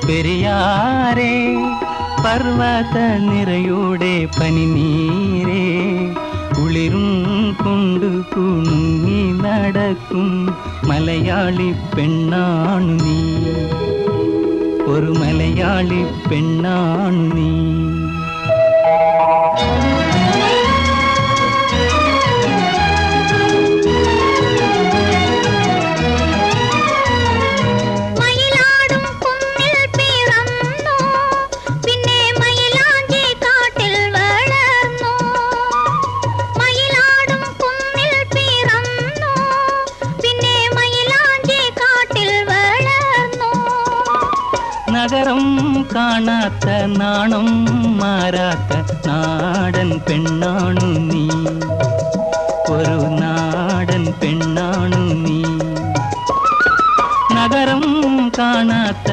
പെരിയാരേ പർവ്വത നിരയുടെ പനിനീരേ കുളിരും കൊണ്ടു കുണുങ്ങി നടക്കും മലയാളി പെണ്ണാണു നീ, ഒരു മലയാളി പെണ്ണാണു നീ. നഗരം കാണാത്ത നാണം മാറാത്ത നാടൻ പെണ്ണാണു നീ, ഒരു നാടൻ പെണ്ണാണു നീ. നഗരം കാണാത്ത